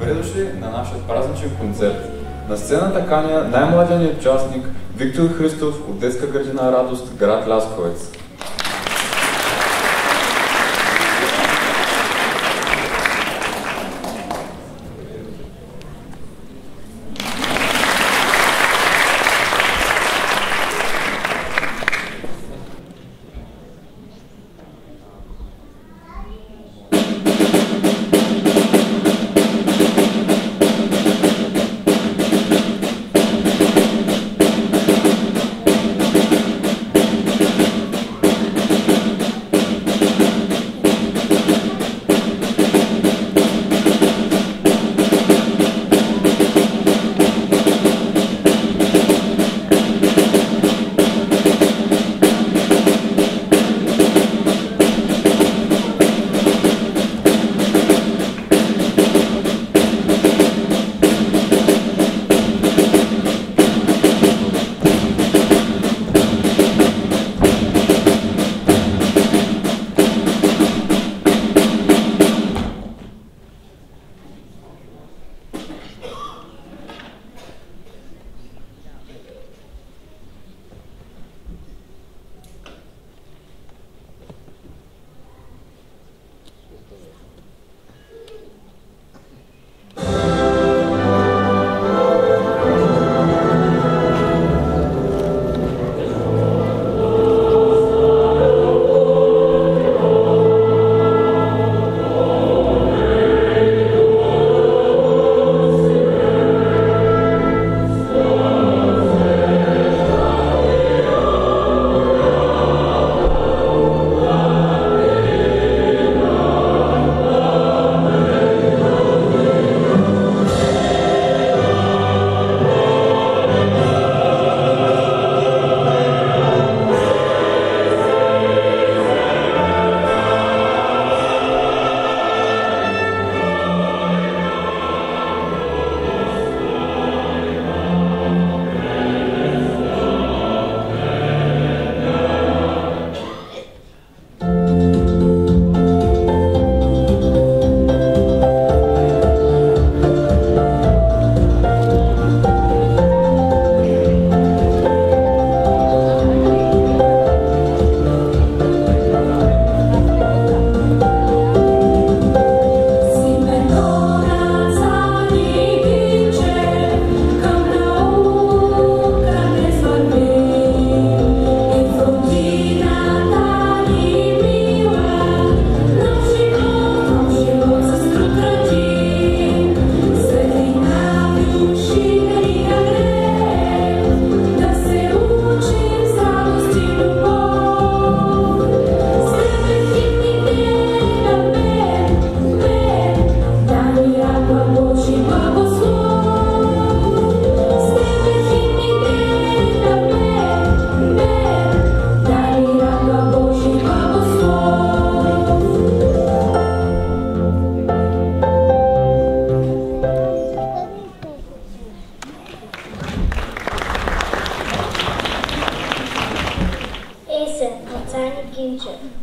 Добре дошли на нашия празничен концерт. На сцената каня най-младият ни участник Виктор Христов от детска градина Радост, град Лясковец.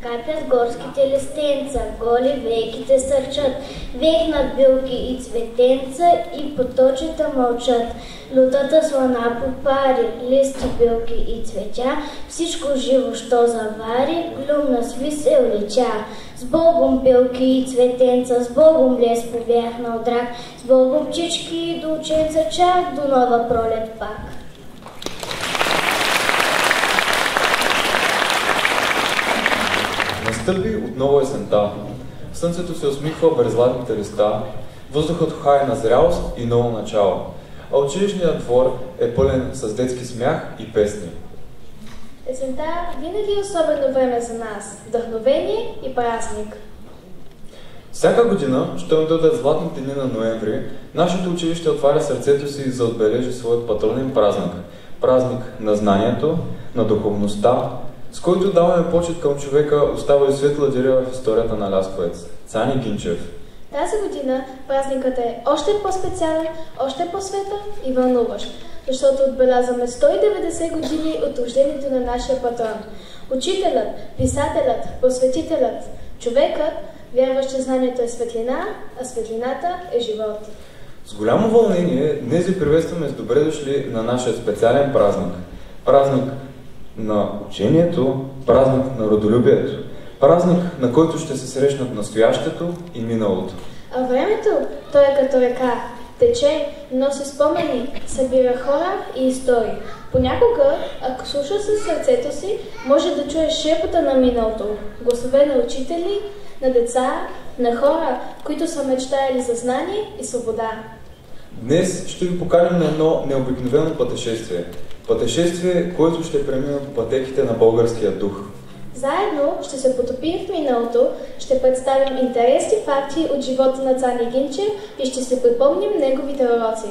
Капят горските листенца, голи веките сърчат, вехнат билки и цветенца и поточета мълчат. Лютата слана попари, листи, билки и цветя, всичко живо, що завари, глумна свисел лича. С Богом билки и цветенца, с Богом лес повяхнал драк, с Богом птички и до ученца чак до нова пролет пак. Настъпи отново есента. Слънцето се усмихва през златните листа, въздухът хае на зрялост и ново начало, а училищният двор е пълен с детски смях и песни. Есента винаги е особено време за нас, вдъхновение и празник. Всяка година, щом дойдат златните дни на ноември, нашето училище отваря сърцето си за да отбележи своят патронен празник. Празник на знанието, на духовността, с който даваме почет към човека, остава и светла диря в историята на Лясковец – Цани Гинчев. Тази година празникът е още по-специален, още по-светъл и вълнуващ, защото отбелязваме 190 години от рождението на нашия патрон. Учителят, писателят, просветителят, човекът, вярващ, че знанието е светлина, а светлината е живот. С голямо вълнение днес ви приветстваме с добре дошли на нашия специален празник. Празник на учението, празник на родолюбието. Празник, на който ще се срещнат настоящето и миналото. А времето, то е като река. Тече, носи спомени, събира хора и истории. Понякога, ако слушаш със сърцето си, може да чуеш шепота на миналото, гласове на учители, на деца, на хора, които са мечтаяли за знание и свобода. Днес ще ви поканим на едно необикновено пътешествие. Пътешествие, което ще премина по пътеките на българския дух. Заедно ще се потопим в миналото, ще представим интересни факти от живота на Цани Гинчев и ще се припомним неговите уроци.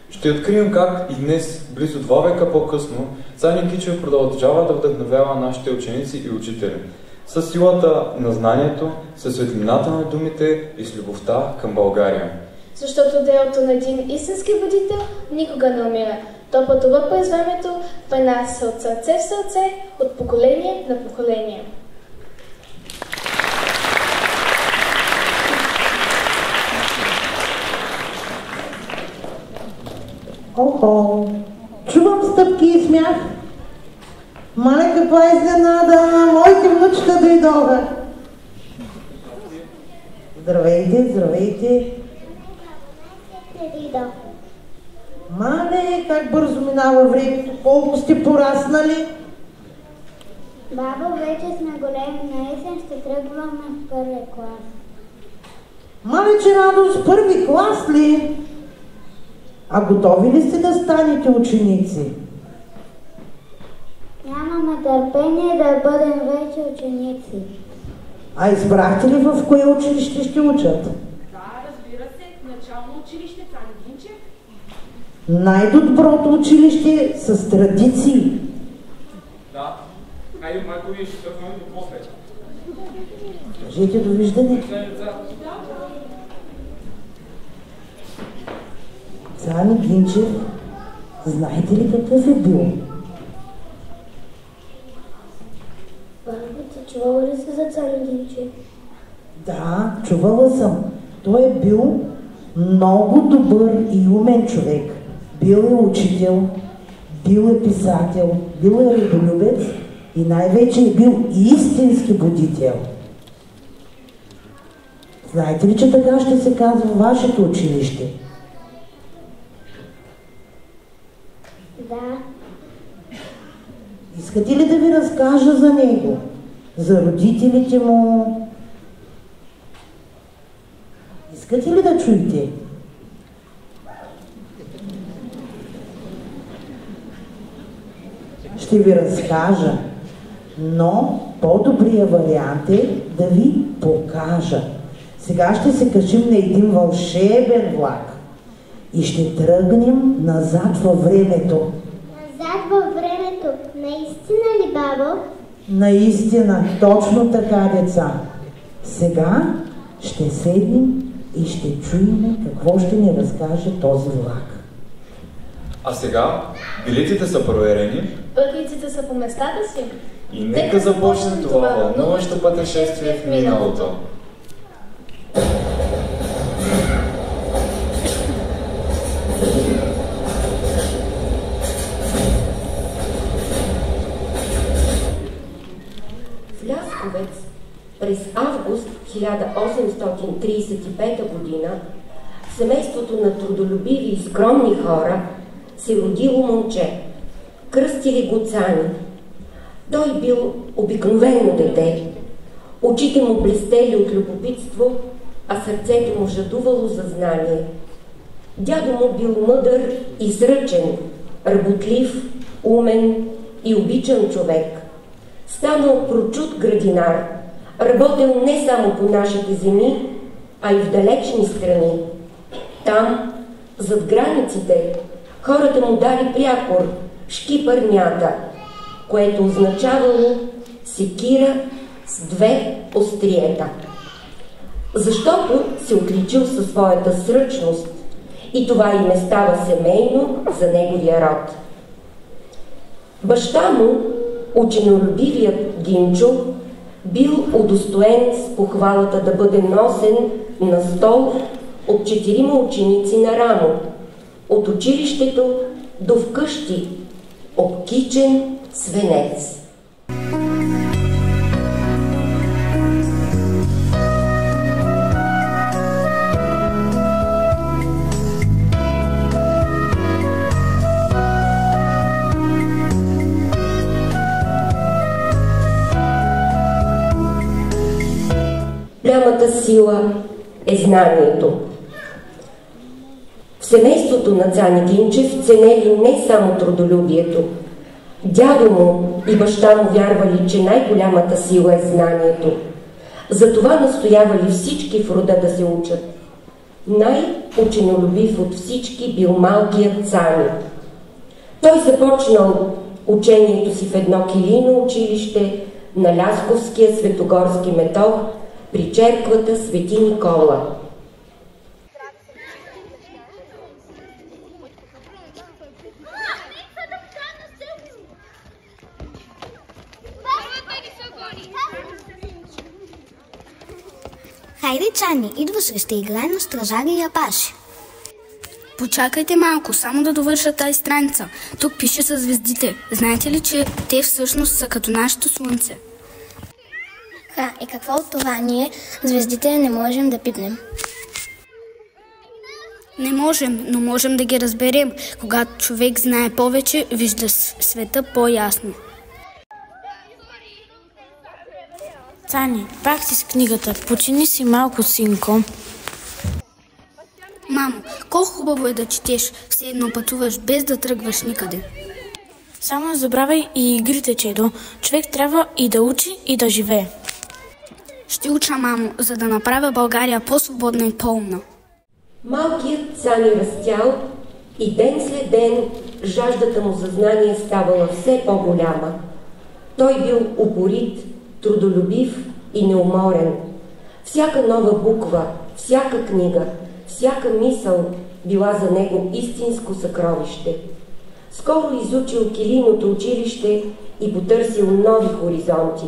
Ще открием как и днес, близо 2 века по-късно, Цани Гинчев продължава да вдъхновява нашите ученици и учители. С силата на знанието, със светлината на думите и с любовта към България. Защото делото на един истински водител никога не умира. То пътува през времето, пренася от сърце в сърце, от поколение на поколение. Охо! Чувам стъпки и смях. Мале, каква изненада! Моите внучета дойдоха. Здравейте, здравейте. Мале, как бързо минава времето, колко сте пораснали? Бабо, вече сме големи, на есен ще тръгваме в първи клас. Мале, че радост, първи клас ли? А готови ли сте да станете ученици? Нямаме търпение да бъдем вече ученици. А избрахте ли в кое училище ще учат? Да, разбира се, начално училище Цани Гинчев. Най-доброто училище с традиции. Да, айде майко вие ще тръгнем до после. Кажете довиждане. Цани Гинчев, знаете ли какъв е бил? Бабо, ти чувала ли си за Цани Гинчев? Да, чувала съм. Той е бил много добър и умен човек. Бил е учител, бил е писател, бил е родолюбец и най-вече е бил истински будител. Знаете ли, че така ще се казва вашето училище? Да. Искате ли да ви разкажа за него? За родителите му? Искате ли да чуете? Ще ви разкажа, но по-добрият вариант е да ви покажа. Сега ще се качим на един вълшебен влак и ще тръгнем назад във времето. Назад във времето. Наистина ли, бабо? Наистина, точно така, деца. Сега ще седнем и ще чуем какво ще ни разкаже този влак. А сега билетите са проверени Пътниците са по местата си. и нека започне това вълнуващо пътешествие в миналото. В Лясковец през август 1835 година в семейството на трудолюбиви и скромни хора се родило момче. Кръстили го Цани. Той бил обикновено дете. Очите му блестели от любопитство, а сърцето му жадувало за знание. Дядо му бил мъдър и сръчен, работлив, умен и обичан човек. Станал прочут градинар, работил не само по нашите земи, а и в далечни страни. Там, зад границите, хората му дали прякор шкипърнята, което означавало секира с 2 остриета. Защото се отличил със своята сръчност и това име става семейно за неговия род. Баща му, ученолюбивият Гинчо, бил удостоен с похвалата да бъде носен на стол от 4 ученици на рамо, от училището до вкъщи, обкичен свенец. Голямата сила е знанието. В семейството на Цани Гинчев ценели не само трудолюбието. Дядо му и баща му вярвали, че най-голямата сила е знанието. Затова настоявали всички в рода да се учат. Най-ученолюбив от всички бил малкият Цани. Той започнал учението си в едно килийно училище на Лясковския светогорски метох при черквата Свети Никола. Хайде, Цани, идваш ли, ще играе на стражари и апаши. Почакайте малко, само да довърша тази страница. Тук пише за звездите. Знаете ли, че те всъщност са като нашето слънце? Какво от това? Ние, звездите, не можем да пипнем. Не можем, но можем да ги разберем. Когато човек знае повече, вижда света по-ясно. Цани, пак си с книгата. Почини си малко, синко. Мамо, колко хубаво е да четеш. Все едно пътуваш без да тръгваш никъде. Само не забравяй и игрите, чедо. Човек трябва и да учи, и да живее. Ще уча, мамо, за да направя България по-свободна и по-умна. Малкият Цани растял и ден след ден жаждата му за знание ставала все по-голяма. Той бил упорит, трудолюбив и неуморен. Всяка нова буква, всяка книга, всяка мисъл била за него истинско съкровище. Скоро изучил килийното училище и потърсил нови хоризонти.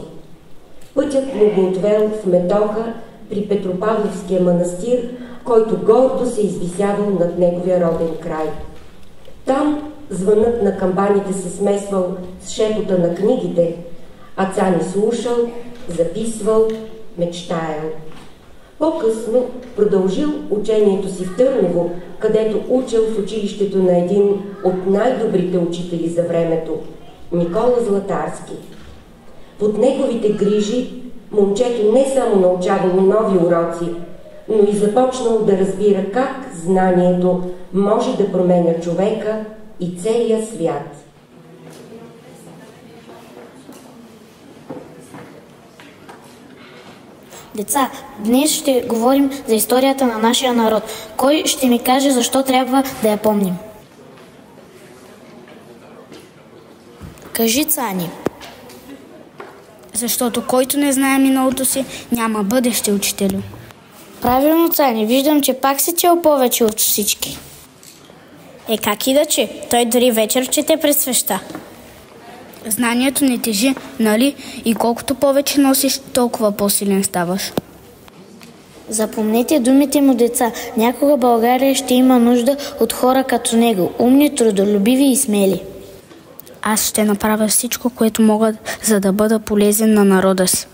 Пътят му го отвел в Метоха при Петропавловския манастир, който гордо се извисявал над неговия роден край. Там звънът на камбаните се смесвал с шепота на книгите, а Цани слушал, записвал, мечтаял. По-късно продължил учението си в Търново, където учил в училището на един от най-добрите учители за времето – Никола Златарски. Под неговите грижи момчето не само научавало нови уроци, но и започнал да разбира как знанието може да променя човека и целия свят. Деца, днес ще говорим за историята на нашия народ. Кой ще ми каже защо трябва да я помним? Кажи, Цани. Защото който не знае миналото си, няма бъдеще, учителю. Правилно, Цани. Виждам, че пак си чел повече от всички. Как и да че? Той дори вечер чете през свеща. Знанието не тежи, нали? И колкото повече носиш, толкова по-силен ставаш. Запомнете думите му, деца. Някога България ще има нужда от хора като него. Умни, трудолюбиви и смели. Аз ще направя всичко, което мога, за да бъда полезен на народа си.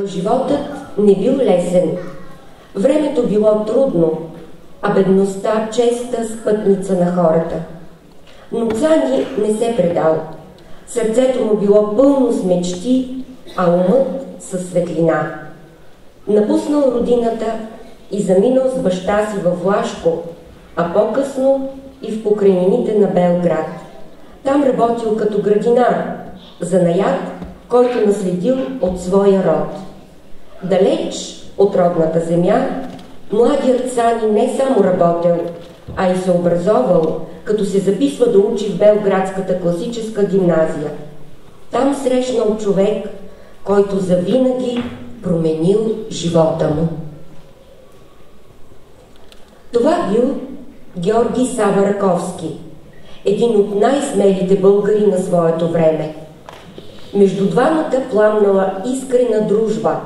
Животът не бил лесен. Времето било трудно, а бедността честа спътница на хората. Но Цани не се предал. Сърцето му било пълно с мечти, а умът със светлина. Напуснал родината и заминал с баща си във Влашко, а по-късно и в покрайнините на Белград. Там работил като градинар, занаят, който наследил от своя род. Далеч от родната земя, младият Цани не само работел, а и се образовал, като се записва да учи в Белградската класическа гимназия. Там срещнал човек, който завинаги променил живота му. Това бил Георги Сава Раковски, един от най-смелите българи на своето време. Между двамата пламнала искрена дружба.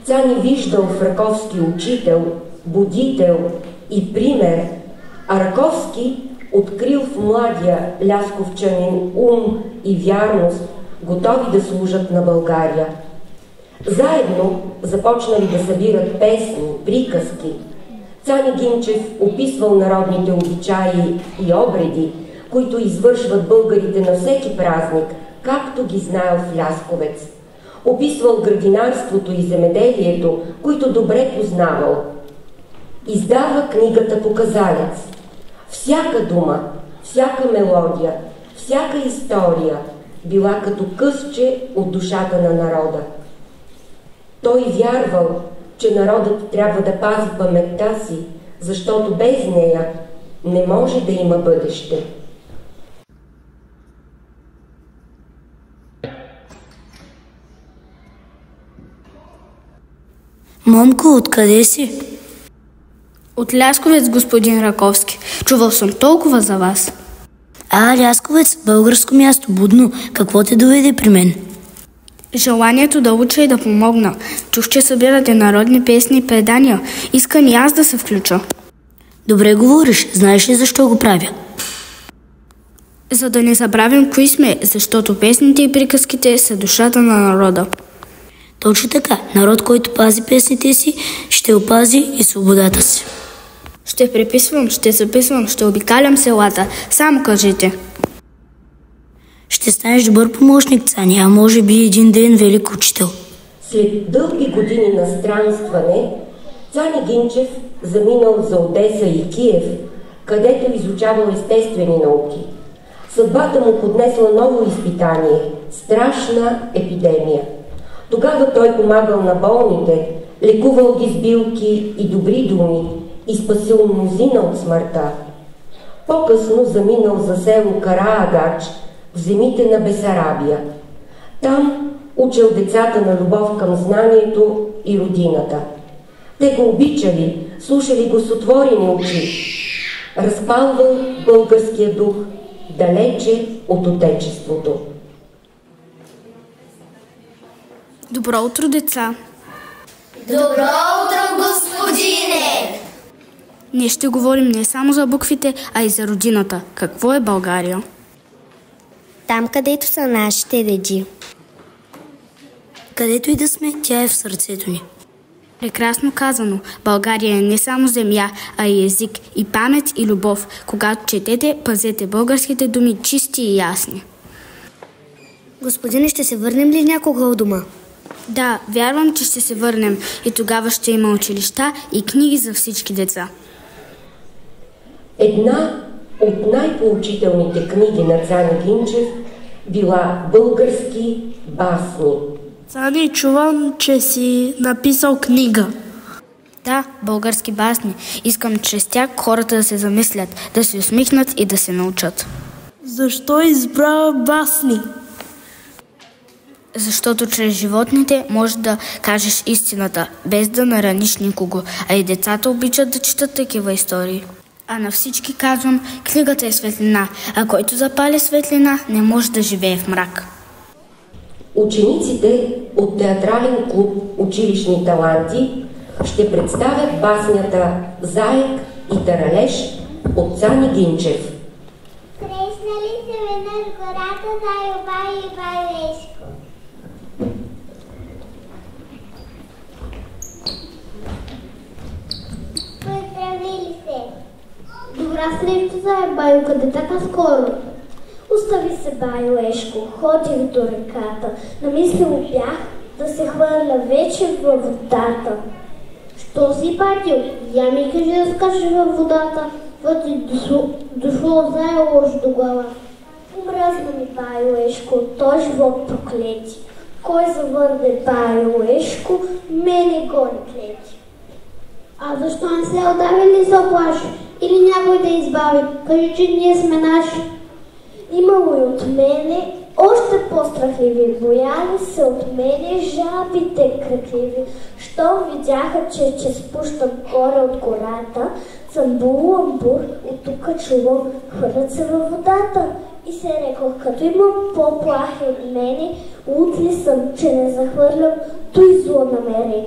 Цани виждал в Раковски учител, будител и пример, а Раковски открил в младия лясковчанин ум и вярност, готови да служат на България. Заедно започнали да събират песни, приказки. Цани Гинчев описвал народните обичаи и обреди, които извършват българите на всеки празник, както ги знаел в Лясковец. Описвал градинарството и земеделието, които добре познавал. Издава книгата Показалец. Всяка дума, всяка мелодия, всяка история била като късче от душата на народа. Той вярвал, че народът трябва да пази паметта си, защото без нея не може да има бъдеще. Момко, откъде си? От Лясковец, господин Раковски. Чувал съм толкова за вас. Лясковец, българско място, будно. Какво те доведе при мен? Желанието да уча и да помогна. Чух, че събирате народни песни и предания. Искам и аз да се включа. Добре говориш. Знаеш ли защо го правя? За да не забравим кои сме, защото песните и приказките са душата на народа. Точно така. Народ, който пази песните си, ще опази и свободата си. Ще преписвам, ще записвам, ще обикалям селата. Само кажете. Ще станеш добър помощник, Цани, а може би един ден велик учител. След дълги години на странстване, Цани Гинчев заминал за Одеса и Киев, където изучавал естествени науки. Съдбата му поднесла ново изпитание – страшна епидемия. Тогава той помагал на болните, лекувал ги с билки и добри думи и спасил мнозина от смъртта. По-късно заминал за село Караагач в земите на Бесарабия. Там учил децата на любов към знанието и родината. Те го обичали, слушали го с отворени очи. Разпалвал българския дух далече от отечеството. Добро утро, деца! Добро утро, господине! Ние ще говорим не само за буквите, а и за родината. Какво е България? Там, където са нашите деди. Където и да сме, тя е в сърцето ни. Прекрасно казано. България е не само земя, а и език, и памет, и любов. Когато четете, пазете българските думи чисти и ясни. Господине, ще се върнем ли някога от дома? Да, вярвам, че ще се върнем и тогава ще има училища и книги за всички деца. Една от най-поучителните книги на Цани Гинчев била български басни. Цани, чувам, че си написал книга. Да, български басни. Искам чрез тях хората да се замислят, да се усмихнат и да се научат. Защо избра басни? Защото чрез животните може да кажеш истината, без да нараниш никого, а и децата обичат да четат такива истории. А на всички казвам, книгата е светлина, а който запали светлина, не може да живее в мрак. Учениците от театрален клуб Училищни таланти ще представят баснята Заек и Таралеж от Цани Гинчев. Срещнали се веднъж гората Зайо Бай и Байлешко. Поздравили се. Добра среща, Зайо Байо, къде така скоро? Остави се, Байо Ешко, ходих до реката. Намислил бях да се хвърля вече във водата. Що си патил? Я ми кажи да скачаш във водата. Вот и дошло Зайо лошо до глава. Омръзна ми, Байо Ешко, той живот проклети. Кой завърне Байо Ешко, мене гони клети. А защо не се отдави ли се оплаши? Или някой да избави? Кажи, че ние сме наши. Имало и от мене още по-страхливи. Бояли се от мене жабите кръкливи. Щом видяха, че спущам горе от гората, цамбул-амбур, от тук чувам, хвърлят се във водата. и се рекох, като имам по-плахи от мене, луд ли съм, че не захвърлям той зло намерение.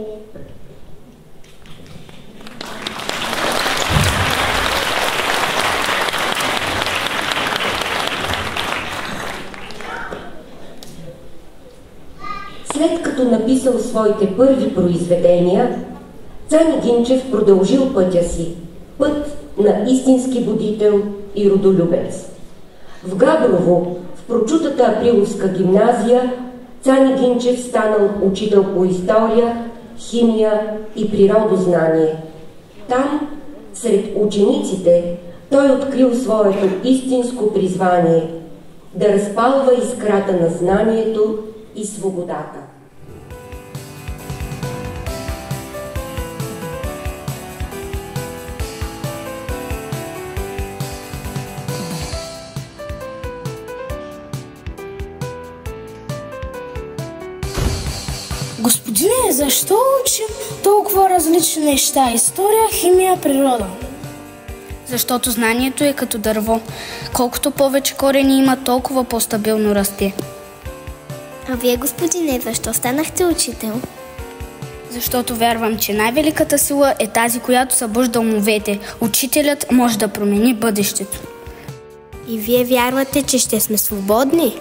След като написал своите първи произведения, Цани Гинчев продължил пътя си, път на истински будител и родолюбец. В Габрово, в прочутата Априловска гимназия, Цани Гинчев станал учител по история, химия и природознание. Там, сред учениците, той открил своето истинско призвание – да разпалва искрата на знанието и свободата. Господине, защо учим толкова различни неща? История, химия, природа. Защото знанието е като дърво. Колкото повече корени има, толкова по-стабилно расте. А вие, господине, защо станахте учител? Защото вярвам, че най-великата сила е тази, която събужда умовете. Учителят може да промени бъдещето. И вие вярвате, че ще сме свободни?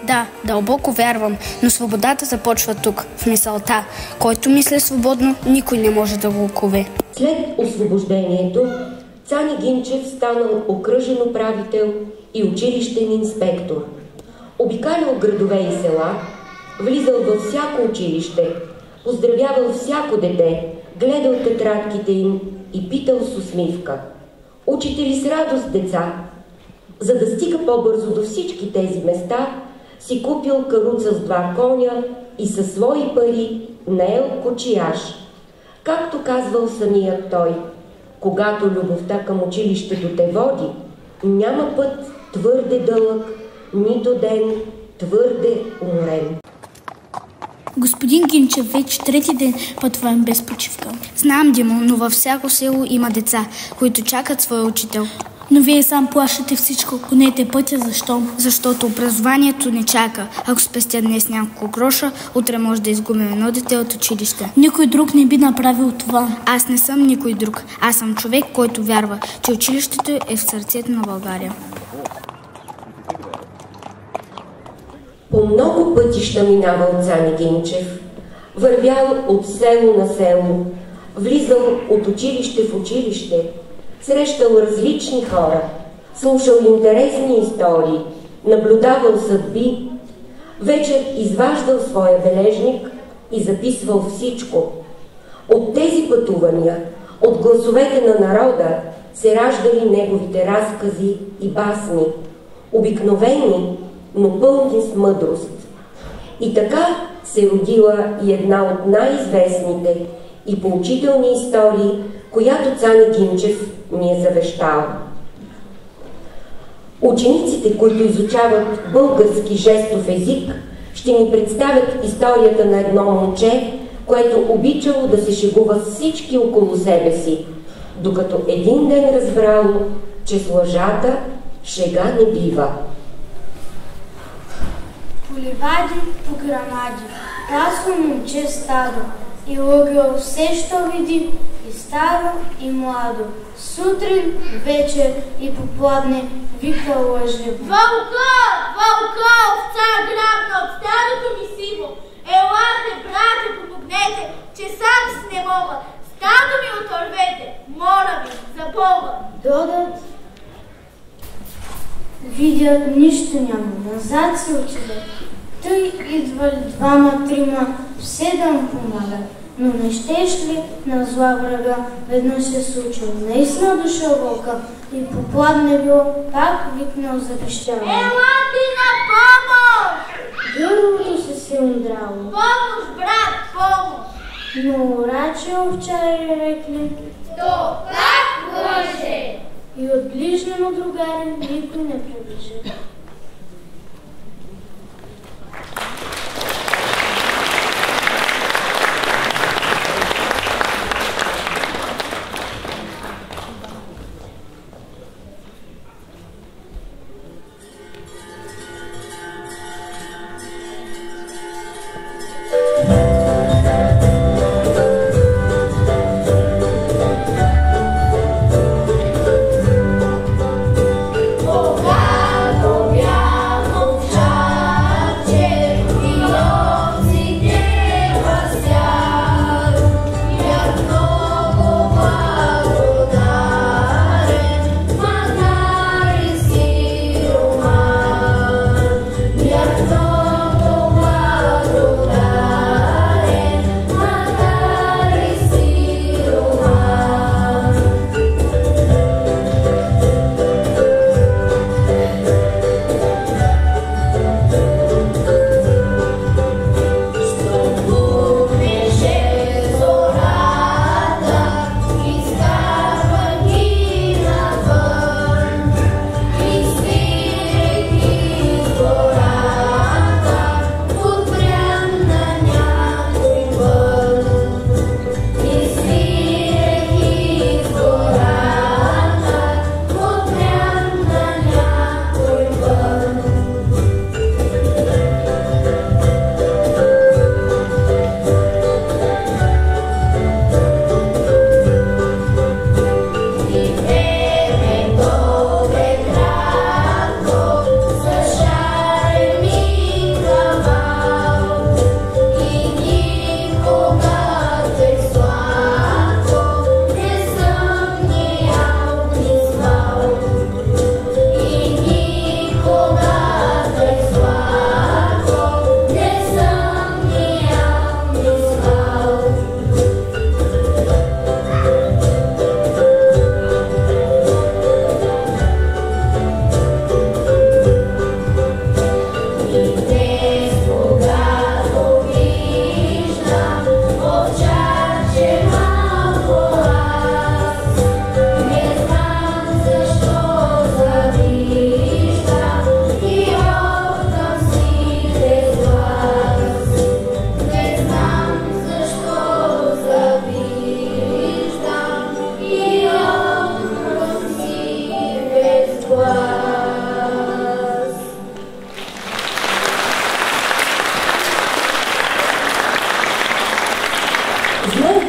Да, дълбоко вярвам, но свободата започва тук, в мисълта. Който мисли свободно, никой не може да го окове. След освобождението, Цани Гинчев станал окръжен управител и училищен инспектор. Обикалял градове и села, влизал във всяко училище, поздравявал всяко дете, гледал тетрадките им и питал с усмивка: учите ли с радост, деца? За да стига по-бързо до всички тези места, си купил каруца с 2 коня и със свои пари наел кочияж. Както казвал самият той, когато любовта към училището те води, няма път твърде дълъг, нито ден твърде уморен. Господин Гинчев, вече 3-ти ден пътувам без почивка. Знам, Димо, но във всяко село има деца, които чакат своя учител. Но вие сам плащате всичко, гонете пътя, защо? Защото образованието не чака. Ако спестя днес няколко гроша, утре може да изгубим едно дете от училище. Никой друг не би направил това. Аз не съм никой друг. Аз съм човек, който вярва, че училището е в сърцето на България. По много пътища минавал Цани Гинчев. Вървял от село на село, влизал от училище в училище, срещал различни хора, слушал интересни истории, наблюдавал съдби, вечер изваждал своя бележник и записвал всичко. От тези пътувания, от гласовете на народа, се раждали неговите разкази и басни, обикновени, но пълни с мъдрост. И така се родила и една от най-известните и поучителни истории, която Цани Гинчев ни е завещал. Учениците, които изучават български жестов език, ще ни представят историята на едно момче, което обичало да се шегува с всички около себе си, докато един ден разбрало, че с лъжата шега не бива. По ливади, по грамади, расло момче стадо, и лъгал все, що види, и старо, и младо. Сутрин, вечер и попладне вика лъжливо: Вълка! Вълка! Овца грабна от стадото ми сиво! Елате, брате, помогнете, че сам си не мога! Стадо ми отървете! Моля ви, за Бога! Додат, видят, нищо няма. Назад се отидат. Тъй идвали 2-3, все да му помагат. Но не щеш ли на зла врага, веднъж се случило. Наистина дошъл вълка и попладне било, пак викнал запищава: Елате на помощ! Гърлото се си ундрало. Помощ, брат, помощ! Но орачи овчари рекли: То пак лъже! И от ближни му другари никой не приближи.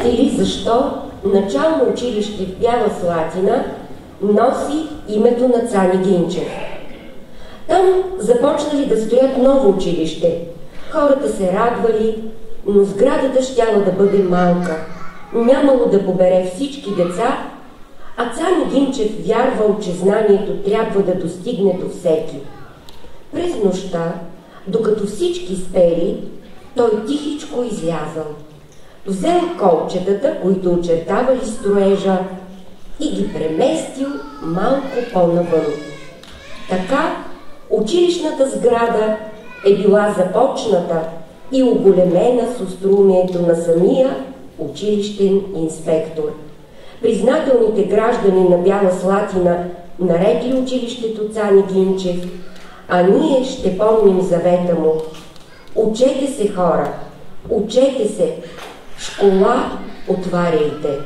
Знаете ли защо начално училище в Бяла Слатина носи името на Цани Гинчев? Там започнали да строят ново училище. Хората се радвали, но сградата щяла да бъде малка. Нямало да побере всички деца, а Цани Гинчев вярвал, че знанието трябва да достигне до всеки. През нощта, докато всички спели, той тихичко излязал. Взел колчетата, които очертавали строежа, и ги преместил малко по-навън. Така училищната сграда е била започната и оголемена с остроумието на самия училищен инспектор. Признателните граждани на Бяла Слатина нарекли училището Цани Гинчев, а ние ще помним завета му. Учете се, хора, учете се, школа отваряйте.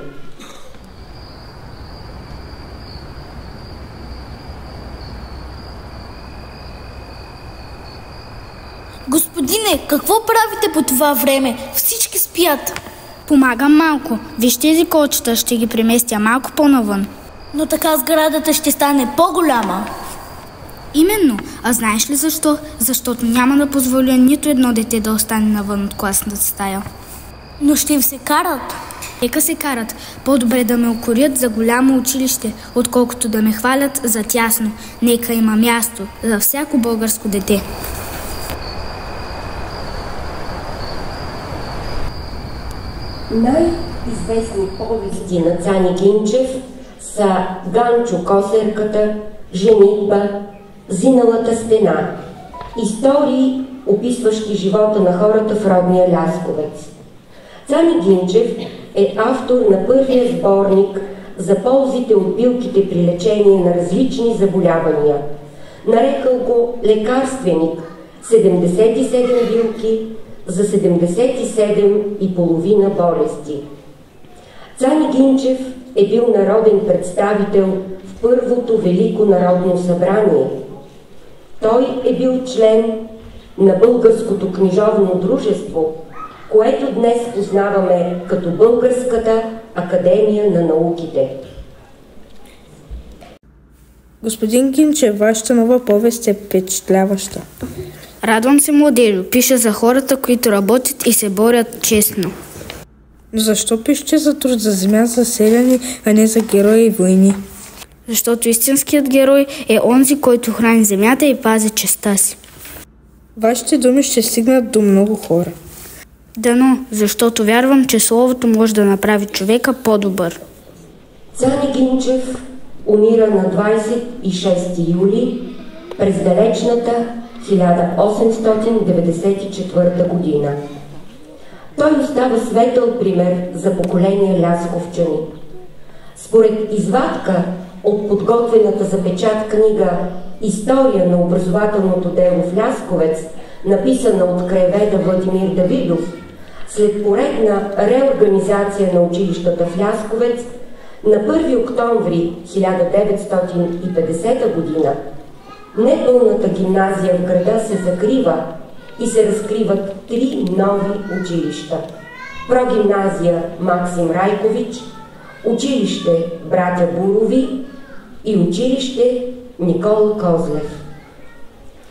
Господине, какво правите по това време? Всички спят. Помагам малко. Виж тези колчета, ще ги преместя малко по-навън. Но така сградата ще стане по-голяма. Именно. А знаеш ли защо? Защото няма да позволя нито едно дете да остане навън от класната стая. Но ще им се карат. Нека се карат. По-добре да ме укорят за голямо училище, отколкото да ме хвалят за тясно. Нека има място за всяко българско дете. Най-известни повести на Цани Гинчев са Ганчо Косерката, Женитба, Зиналата стена. Истории, описващи живота на хората в родния Лясковец. Цани Гинчев е автор на първия сборник за ползите от билките при лечение на различни заболявания. Нарекал го лекарственик, 77 билки за 77,5 болести. Цани Гинчев е бил народен представител в първото Велико народно събрание. Той е бил член на Българското книжовно дружество, което днес познаваме като Българската академия на науките. Господин Гинчев, вашата нова повест е впечатляваща. Радвам се, младежо. Пиша за хората, които работят и се борят честно. Но защо пишете за труд, за земя, за селяни, а не за герои и войни? Защото истинският герой е онзи, който храни земята и пази честта си. Вашите думи ще стигнат до много хора. Дано, защото вярвам, че словото може да направи човека по-добър. Цани Гинчев умира на 26 юли през далечната 1894 година. Той остава светъл пример за поколение лясковчани. Според извадка от подготвената за печат книга «История на образователното дело в Лясковец», написана от краеведа Владимир Давидов, след поредна реорганизация на училищата в Лясковец, на 1 октомври 1950 година непълната гимназия в града се закрива и се разкриват 3 нови училища. Прогимназия Максим Райкович, училище Братя Бурови и училище Никола Козлев.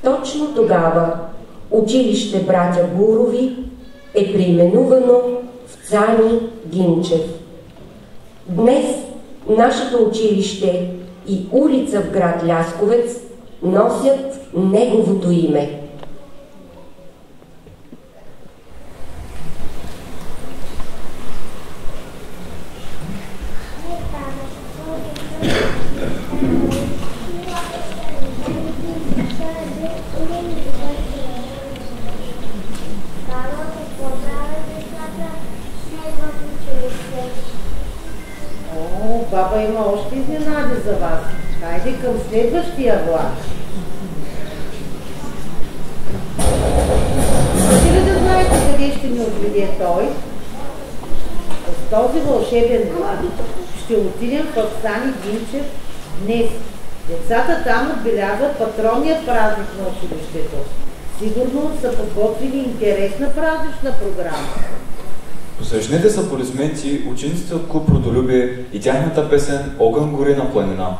Точно тогава училище Братя Бурови е преименувано в Цани Гинчев. Днес нашето училище и улица в град Лясковец носят неговото име. Баба има още изненади за вас. Хайде към следващия влак. Искате ли да знаете къде ще ни отведе той? С този вълшебен влак ще отидем в Цани Гинчев днес. Децата там отбелязват патронният празник на училището. Сигурно са подготвили интересна празнична програма. По Срещнете са аплодисменти учениците от клуб Родолюбие и тяхната песен "Огън гори на планина".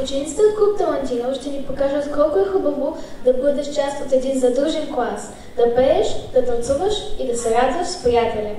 Учениците от клуб Талантино ще ни покажат колко е хубаво да бъдеш част от един задружен клас, да пееш, да танцуваш и да се радваш с приятели.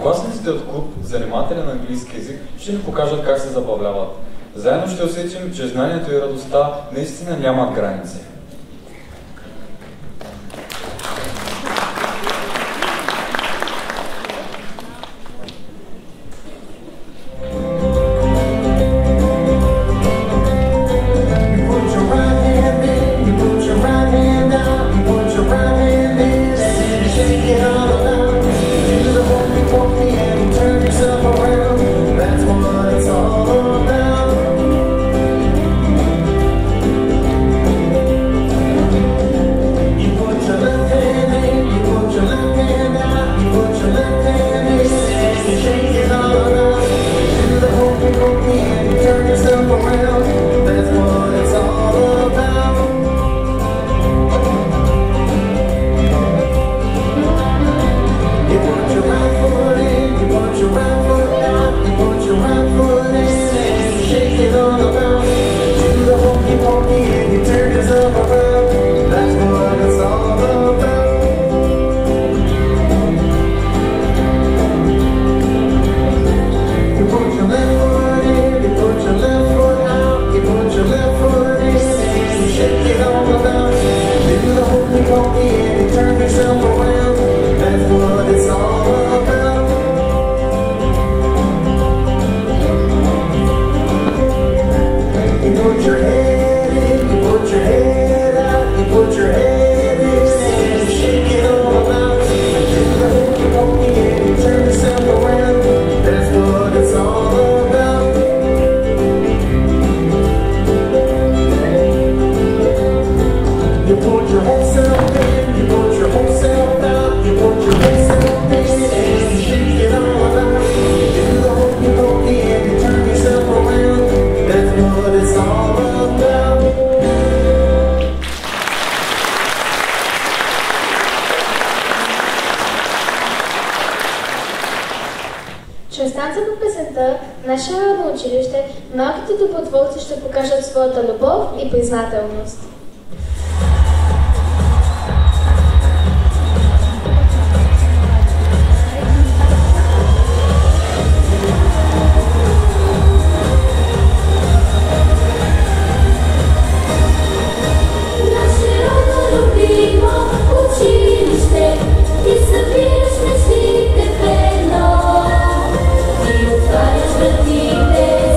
Първокласниците от клуб Занимателя на английски език ще ни покажат как се забавляват. Заедно ще усетим, че знанието и радостта наистина нямат граници. Чрез танца по песента, наше народно училище, малките добротворци ще покажат своята любов и признателност.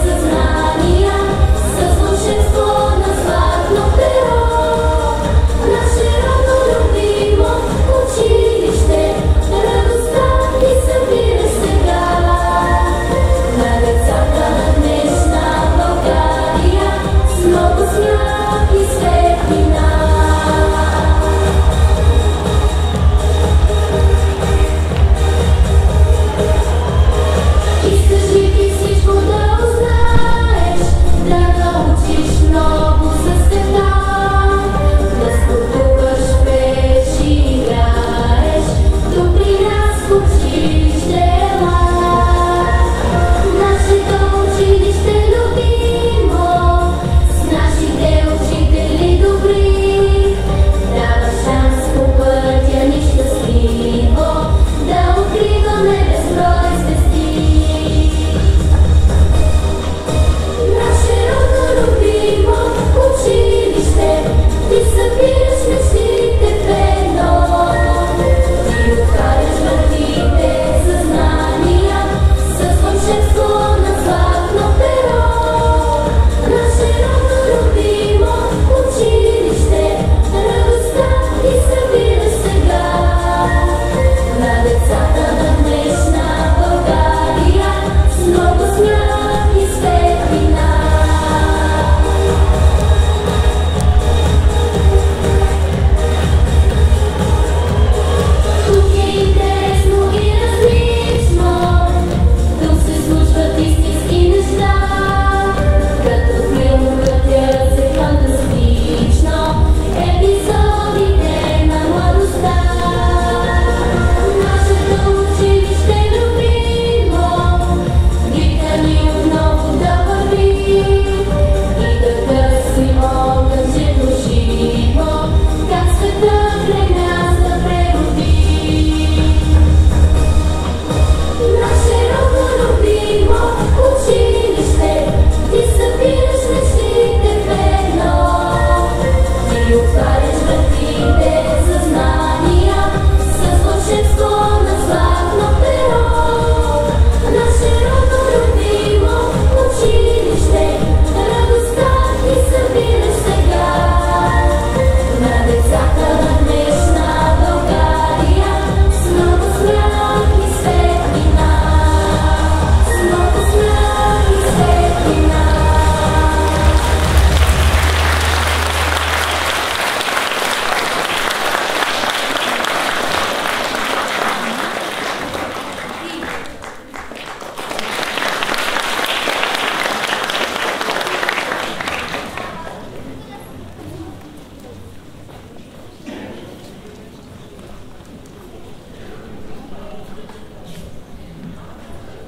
Съзнания, с вълшебство на златно перо.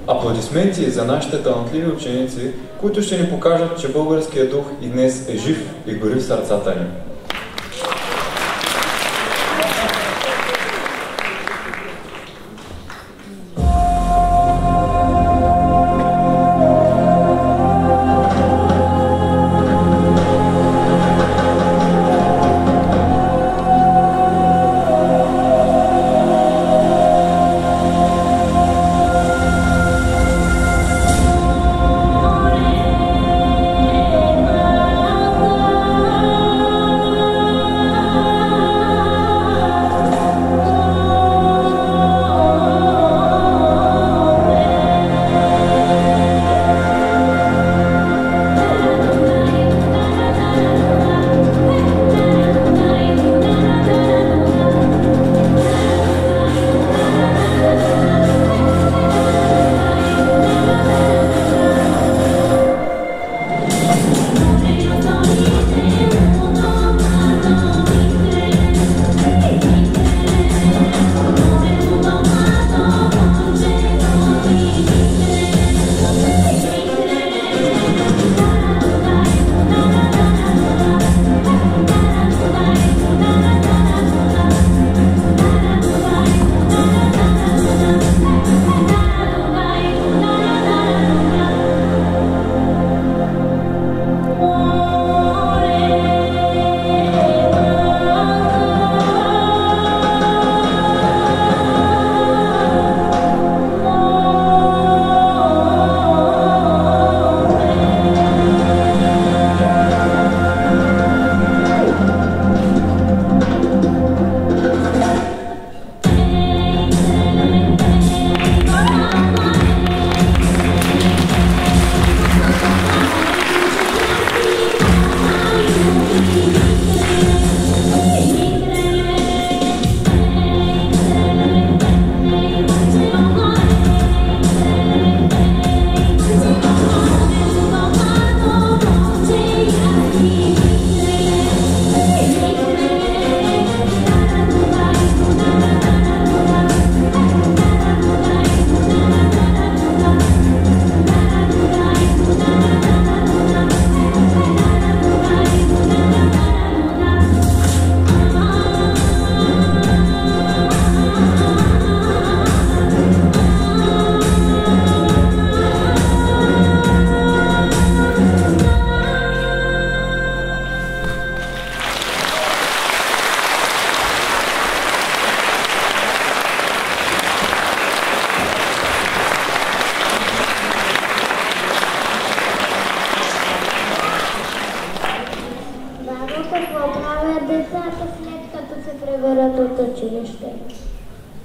Аплодисменти за нашите талантливи ученици, които ще ни покажат, че българският дух и днес е жив и гори в сърцата ни.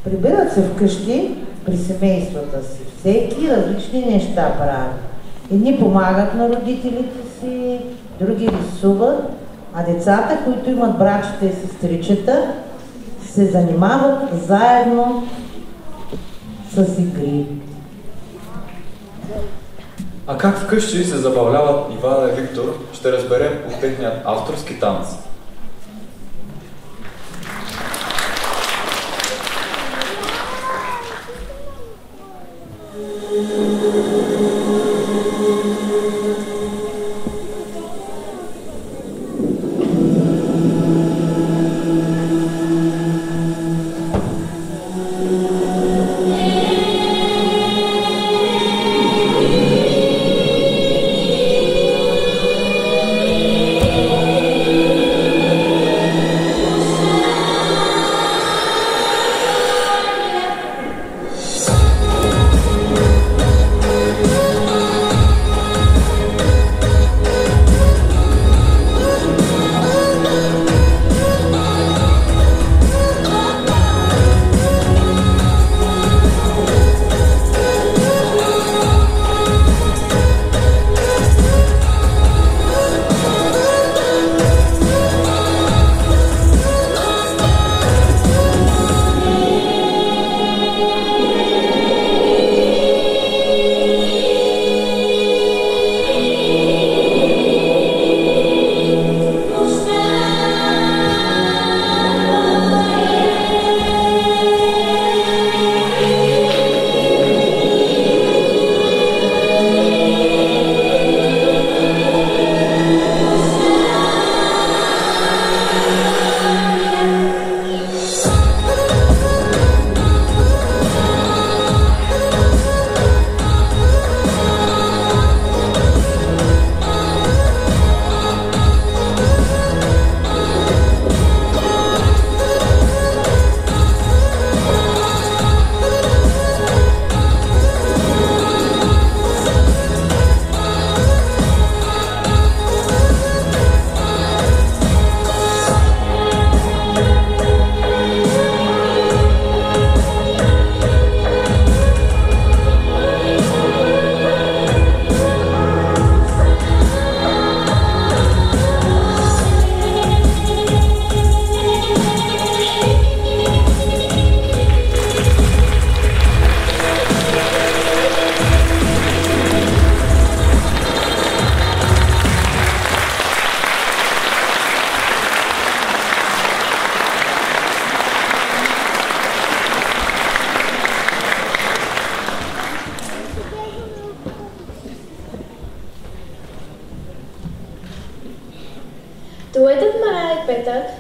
Прибират се вкъщи при семействата си. Всеки различни неща правят. Едни помагат на родителите си, други рисуват, а децата, които имат братчета и сестричета, се занимават заедно с игри. А как вкъщи се забавляват Ивана и Виктор, ще разберем от техният авторски танц.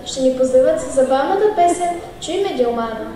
ще ни поздравят с забавната песен "Чуй ме, Дилмана".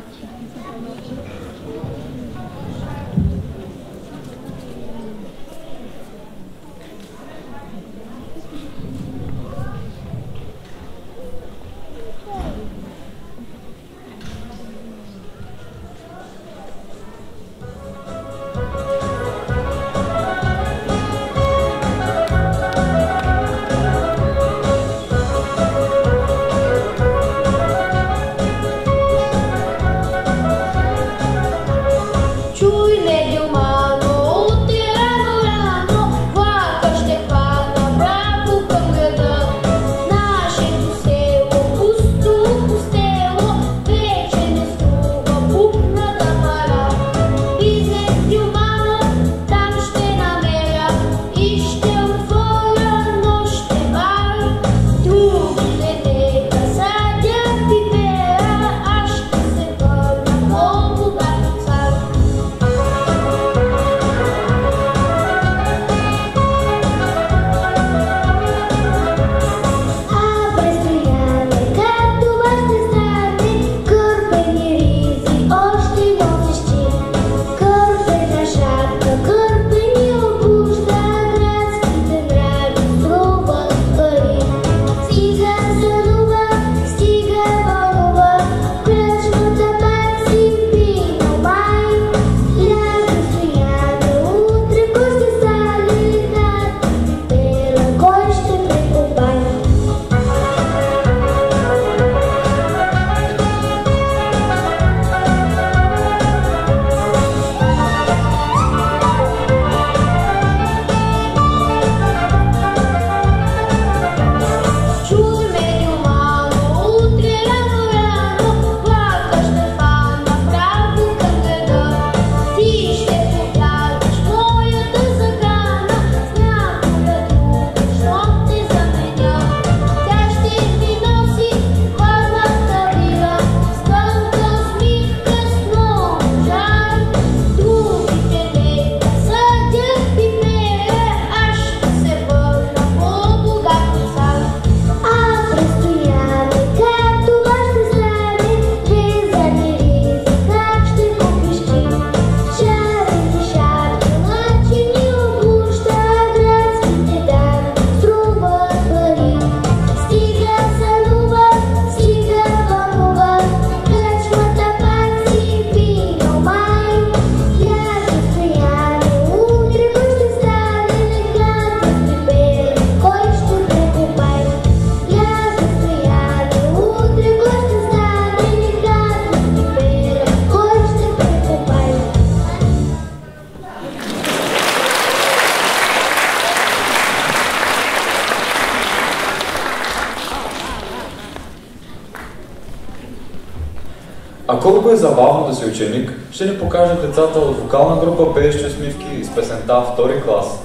А колко е забавно да си ученик, ще ни покажат децата от вокална група Пеещи усмивки с песента "Втори клас".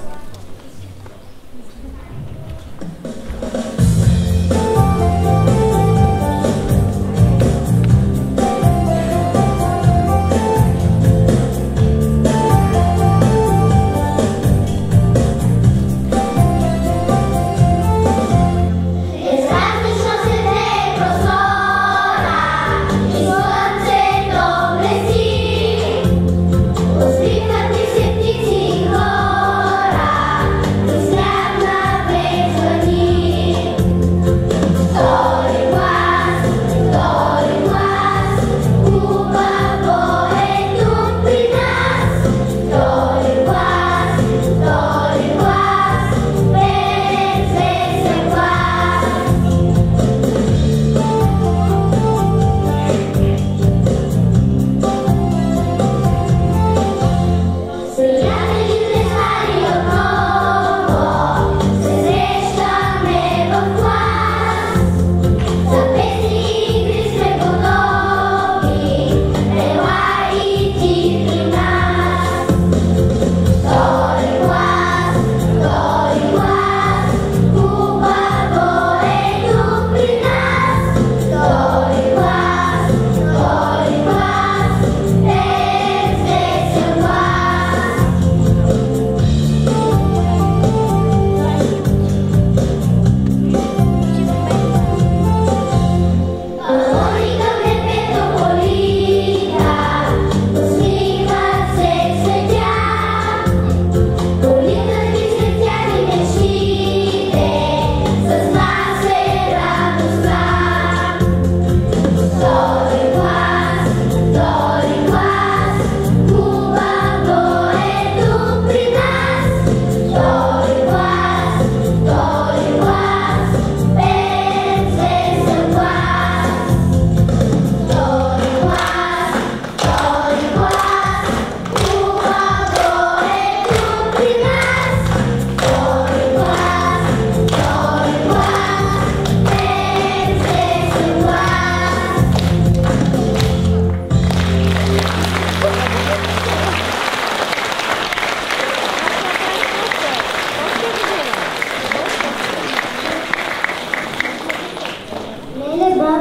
Усмихнати се птици и хора,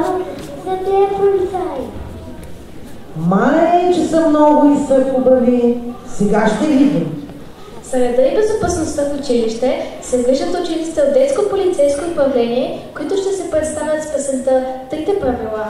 само за тези полицаи. Май, че са много и са хубави. Сега ще видим. За реда и безопасността в училище се грижат учениците от детско полицейско управление, които ще се представят с песента "Трите правила".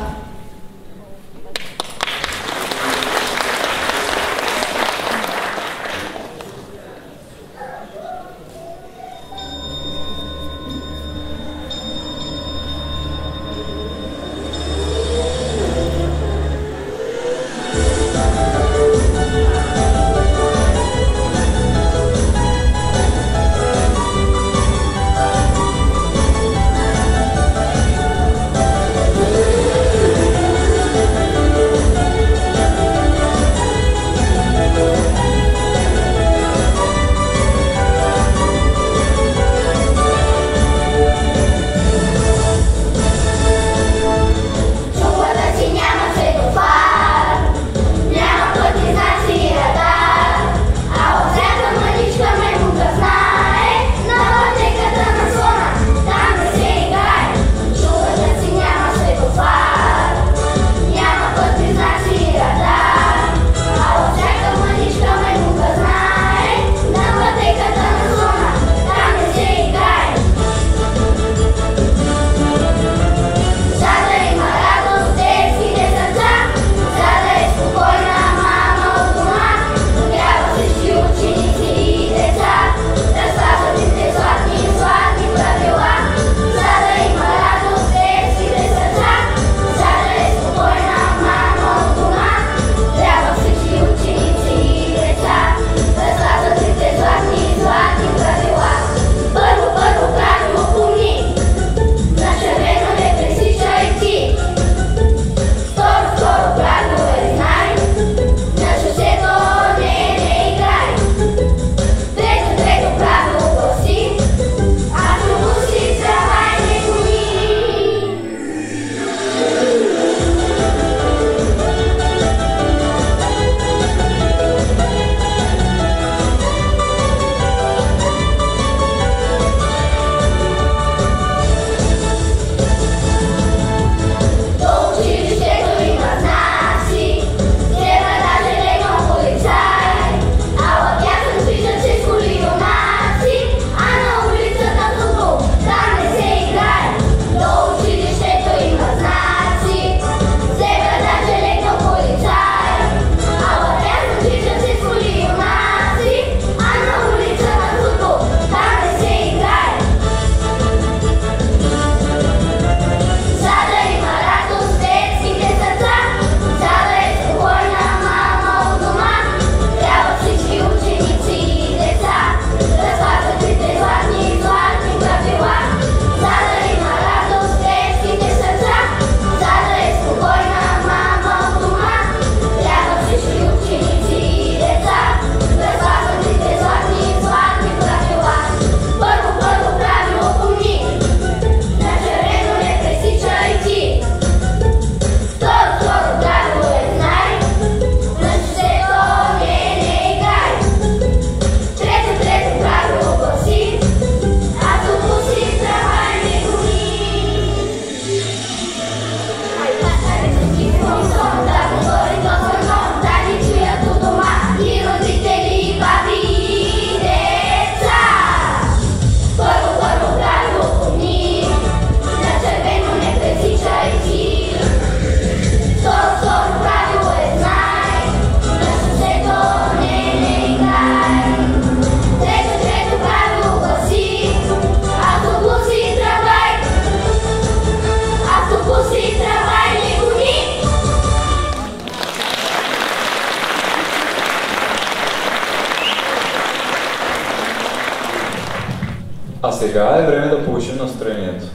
А сега е време да повишим настроението.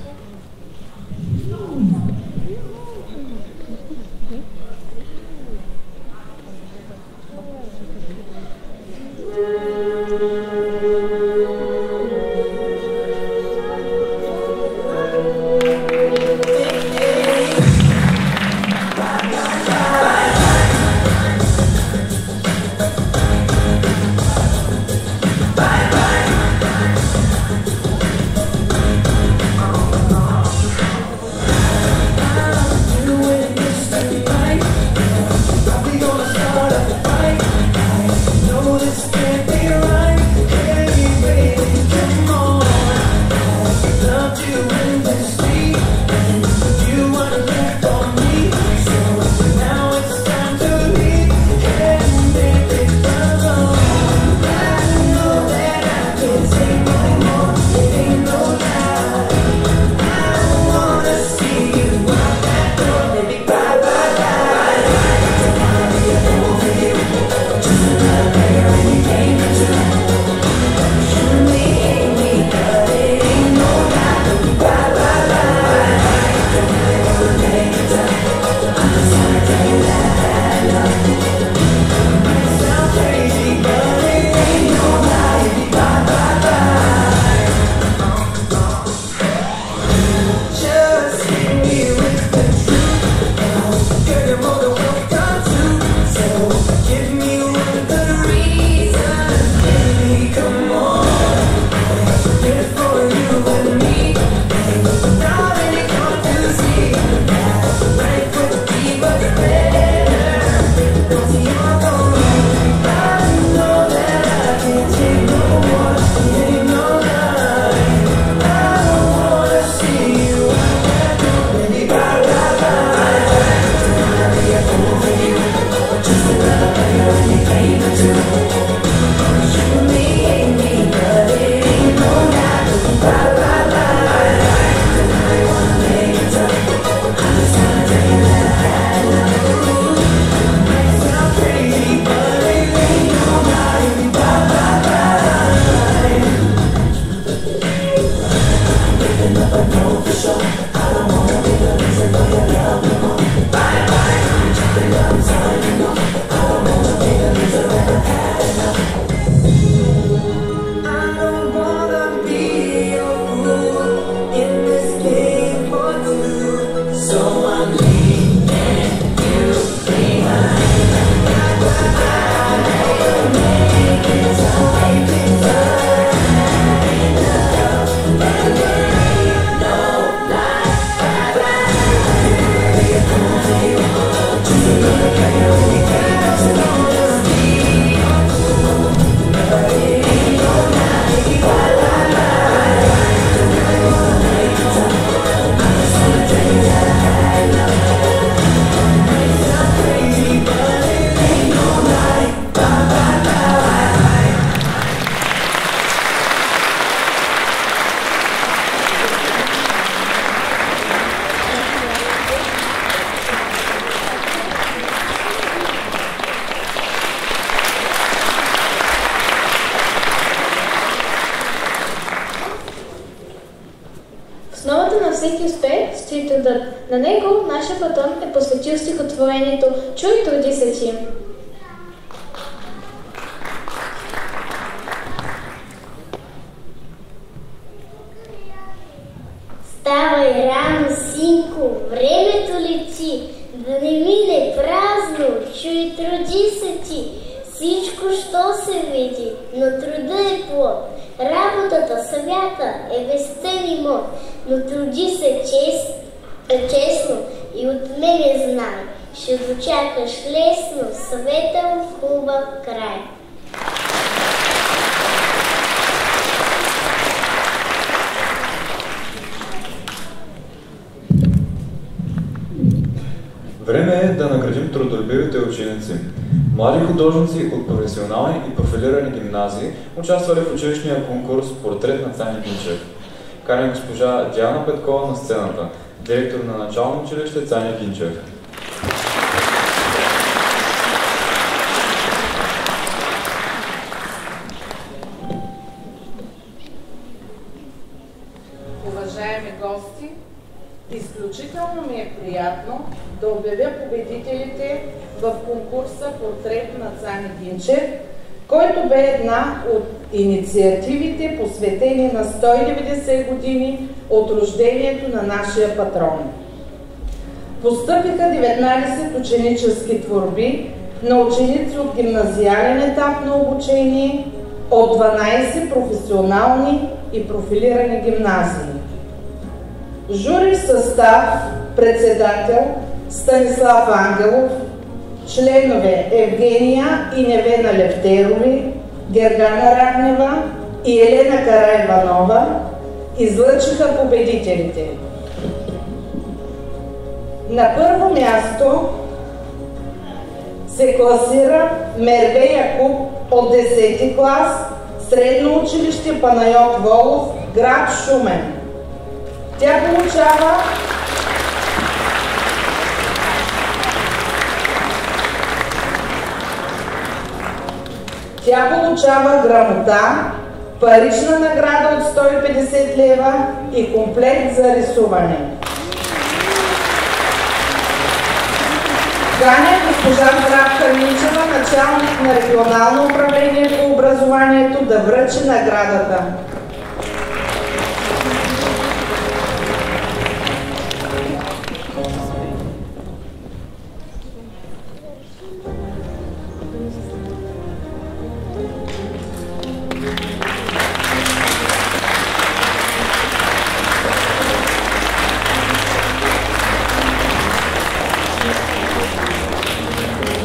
трудът. На него нашия патрон е посветил стихотворението «Чуй, труди се ти». Ставай рано, синко, времето лети, да не мине празно, чуй, труди се ти. Всичко, що се види, но труда е плод. Работата свята е вестен имот, но труди се честно и от мене знай, ще дочакаш лесно, светъл, хубав край. Време е да наградим трудолюбивите ученици. Млади художници от професионални и профилирани гимназии участвали в училищния конкурс «Портрет на Цаня Гинчев». Каня госпожа Диана Петкова на сцената, директор на начално училище Цаня Гинчев. Уважаеми гости, изключително ми е приятно да обявя победителите в конкурса «Портрет на Цаня Гинчев», който бе една от инициативите, посветени на 190 години от рождението на нашия патрон. Постъпиха 19 ученически творби на ученици от гимназиален етап на обучение от 12 професионални и профилирани гимназии. Жури в състав: председател Станислав Ангелов, членове Евгения и Невена Левтерови, Гергана Рахнева и Елена Караиванова, излъчиха победителите. На първо място се класира Мерве Якуб от 10 клас, Средно училище Панайот Волов, град Шумен. Тя получава грамота, парична награда от 150 лева и комплект за рисуване. Каня госпожа Здравка Минчева, началник на регионално управление по образованието, да връчи наградата.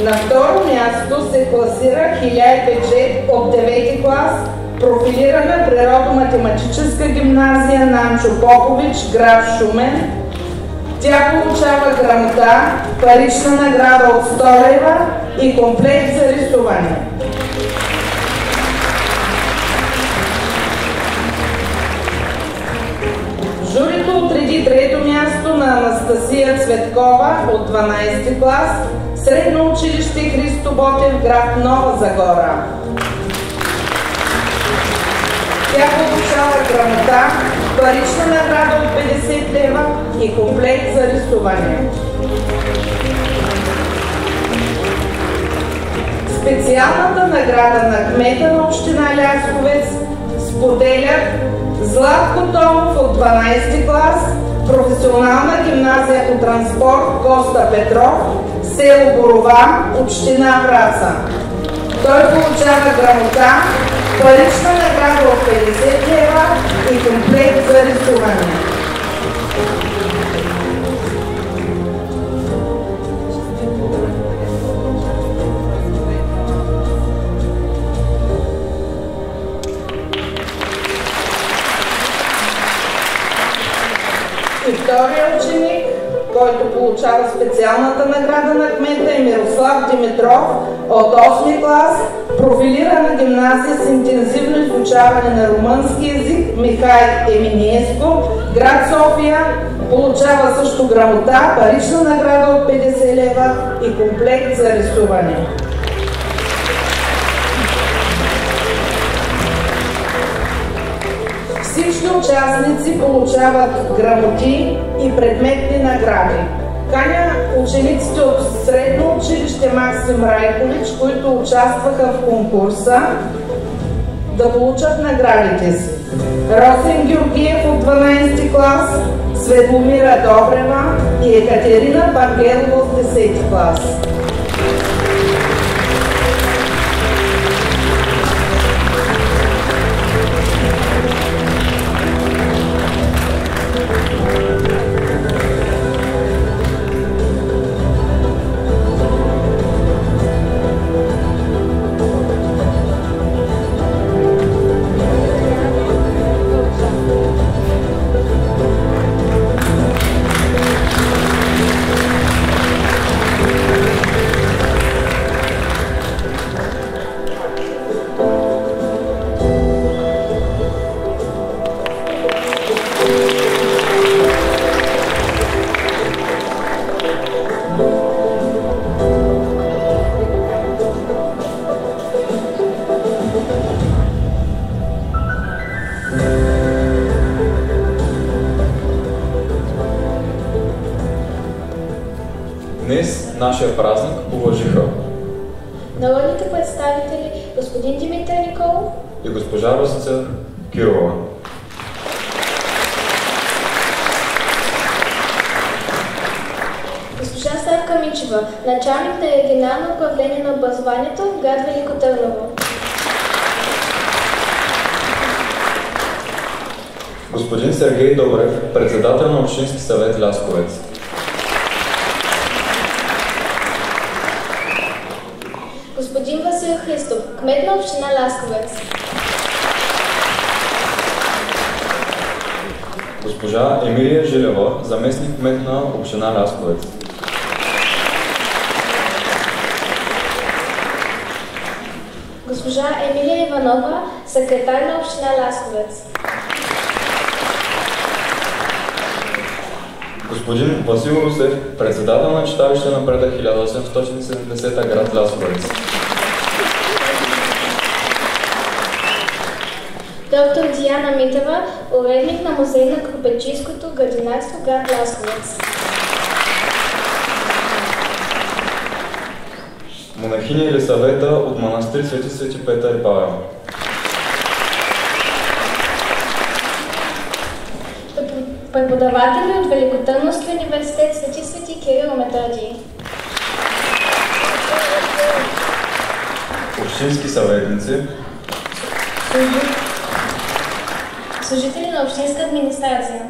На второ място се класира Хиляй Беджет от 9 клас, профилирана природо-математическа гимназия Нанчо Попович, град Шумен. Тя получава грамота, парична награда от 100 лева и комплект за рисуване. Журито отреди трето място на Анастасия Цветкова от 12 клас, Средно училище Христо Ботев, град Нова Загора. Тя получава грамота, парична награда от 50 лева и комплект за рисуване. Специалната награда на кмета на община Лясковец споделят Златко Томов от 12 клас, професионална гимназия по транспорт Коста Петров, село Борова, община Враца. Той получава грамота, парична награда от 50 лева и комплект за рисуване. И втория ученик, който получава специалната награда на кмета, е Мирослав Димитров от 8 клас, профилирана гимназия с интензивно изучаване на румънски език Михай Еминиеско, град София. Получава също грамота, парична награда от 50 лева и комплект за рисуване. Всички Всички участници получават грамоти и предметни награди. Каня учениците от Средно училище Максим Райкович, които участваха в конкурса, да получат наградите си. Росен Георгиев от 12 клас, Светломира Добрева и Екатерина Баргелова от 10 клас. Днес нашия празник уважиха народните представители господин Димитър Николов и госпожа Росица Кирова. Госпожа Ставка Мичева, началник на регионално управление на образованието в град Велико Търново. Господин Сергей Добрев, председател на Общински съвет Лясковец. Господин Васил Христов, кмет на община Лясковец. Госпожа Емилия Жилева, заместник кмет на община Лясковец. Госпожа Емилия Иванова, секретар на община Лясковец. Господин Васил Русев, председател на читалище Напредък 1870 град Лясковец. Доктор Диана Митева, уредник на музей на Крупечийското градинарство град Лясковец. Монахиня Елисавета от манастир Свети Петър и Павел. Преподаватели от Великотърновски университет Свети Кирил Методий. Общински съветници. Служители на общинска администрация.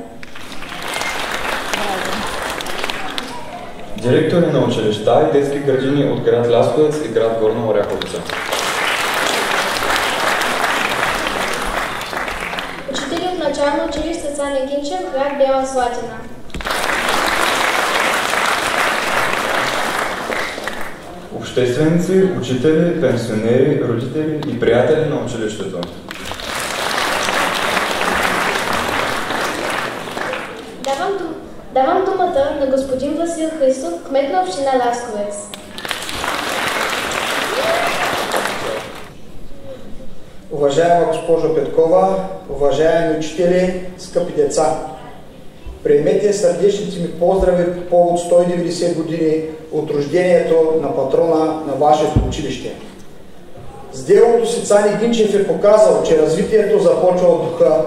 Директори на училища и детски градини от град Лясковец и град Горна Оряховица. Учители от начално училище Цаня Гинчев, град Бяла Слатина. Общественици, учители, пенсионери, родители и приятели на училището. Давам думата на господин Васил Христов, кмет на община Лясковец. Уважаема госпожо Петкова, уважаеми учители, скъпи деца! Приемете сърдечните ми поздрави по повод 190 години от рождението на патрона на вашето училище. С делото си Цани Гинчев е показал, че развитието започва от духа,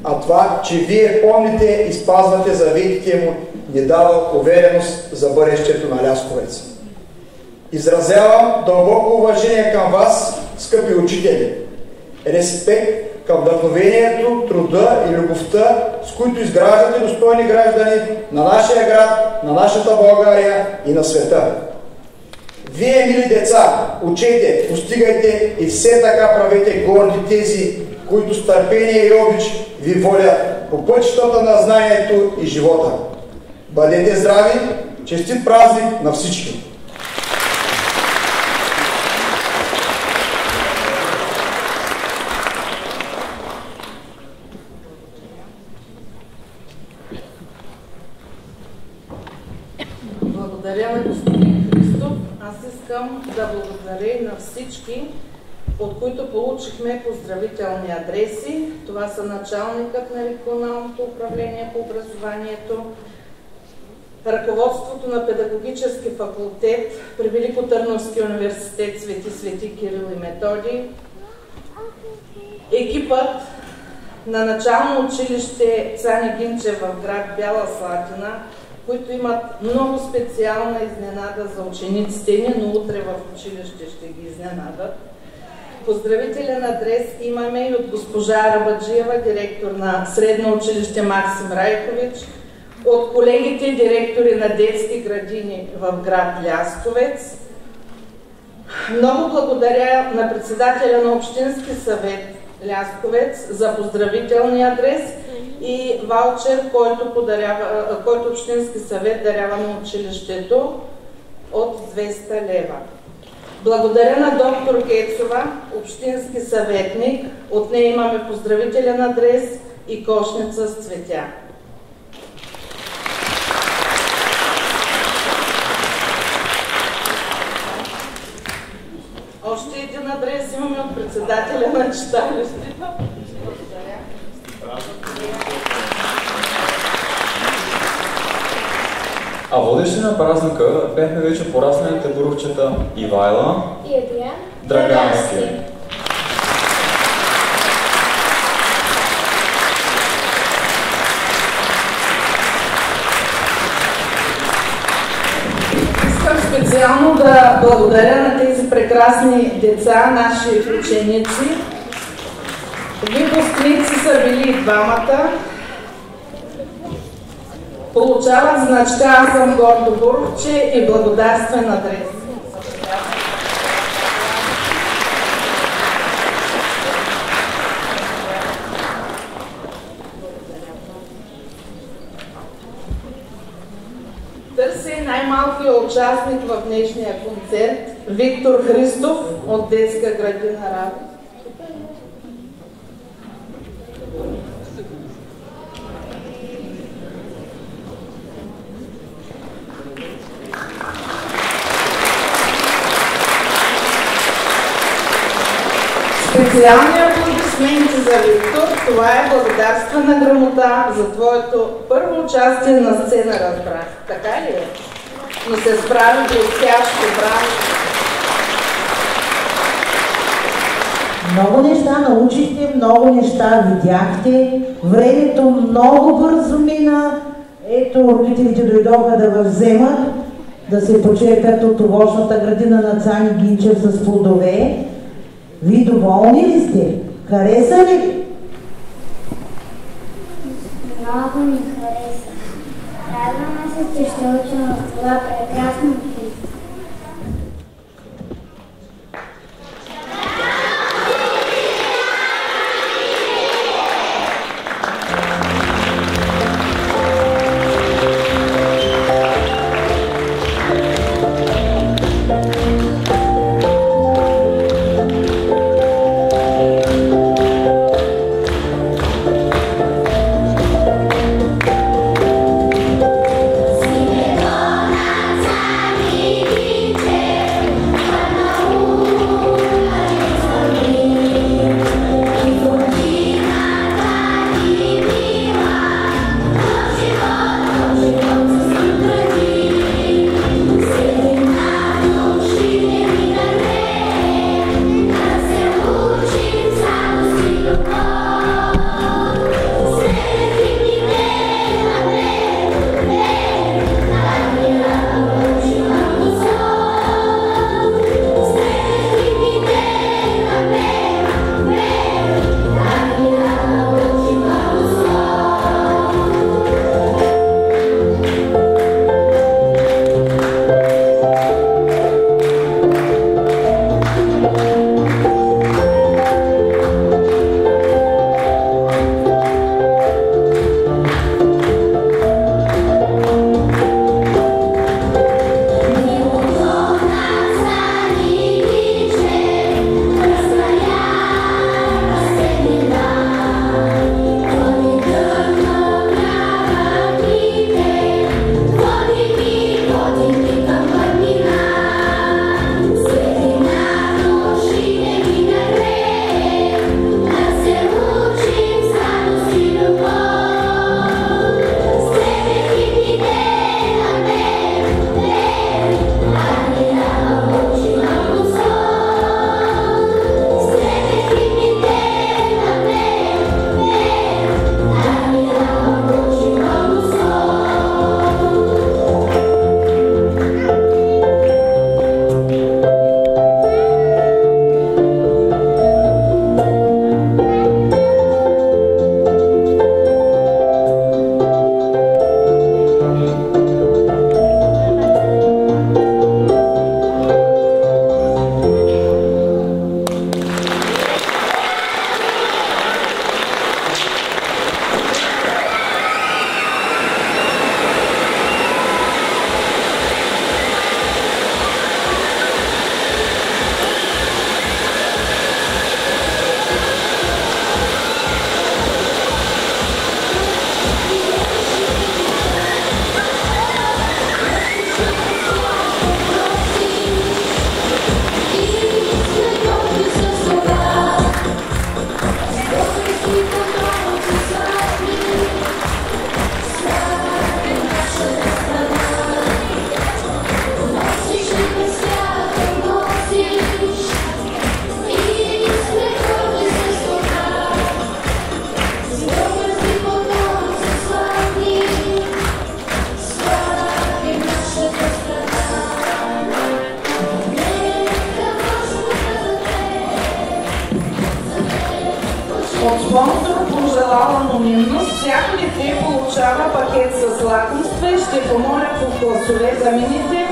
а това, че вие помните и спазвате заветите му, ни дава увереност за бъдещето на Лясковец. Изразявам дълбоко уважение към вас, скъпи учители. Респект към вдъхновението, труда и любовта, с които изграждате достойни граждани на нашия град, на нашата България и на света. Вие, мили деца, учете, постигайте и все така правете горди тези, които с търпение и обич ви водят по пътищата на знанието и живота. Бъдете здрави, честит празник на всички! Благодаря на господин Христов. Аз искам да благодаря на всички от които получихме поздравителни адреси. Това са началникът на регионалното управление по образованието, ръководството на педагогически факултет при Великотърновски университет Свети Кирил и Методий, екипът на начално училище Цани Гинчев в град Бяла Слатина, които имат много специална изненада за учениците ни, но утре в училище ще ги изненадат. Поздравителен адрес имаме и от госпожа Арабаджиева, директор на Средно училище Максим Райкович, от колегите директори на детски градини в град Лясковец. Много благодаря на председателя на Общински съвет Лясковец за поздравителния адрес и ваучер, който Общински съвет дарява на училището от 200 лева. Благодаря на доктор Кецова, общински съветник. От нея имаме поздравителен адрес и кошница с цветя. Още един адрес имаме от председателя на читалището. А водещи на празника бяхме вече порасналите буровчета Ивайла и Адриан Драгански. Искам специално да благодаря на тези прекрасни деца, наши ученици. Выпускници са били двамата. Получават значка "Аз съм гордо буровче" и благодарствен адрес. Търся и най-малкият участник в днешния концерт — Виктор Христов от детска градина Радост. Специални аплодисменти за Виктор. Това е благодарствена грамота за твоето първо участие на сцена, разбрах. Така ли е? Но се справи блестящо, браво! Много неща научихте, много неща видяхте. Времето много бързо мина. Ето, родителите дойдоха да го вземат, да се почерпят от овощната градина на Цани Гинчев с плодове. Вие доволни ли сте? Хареса ли? Много ми хареса. Радваме се, че ще учим в това прекрасно училище. Синего на цари получава пакет с лакомства и ще помоля по класове да минете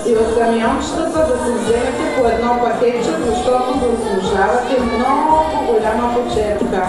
и от камиончетата да се вземете по едно пакетче, защото заслужавате много голяма почерпка.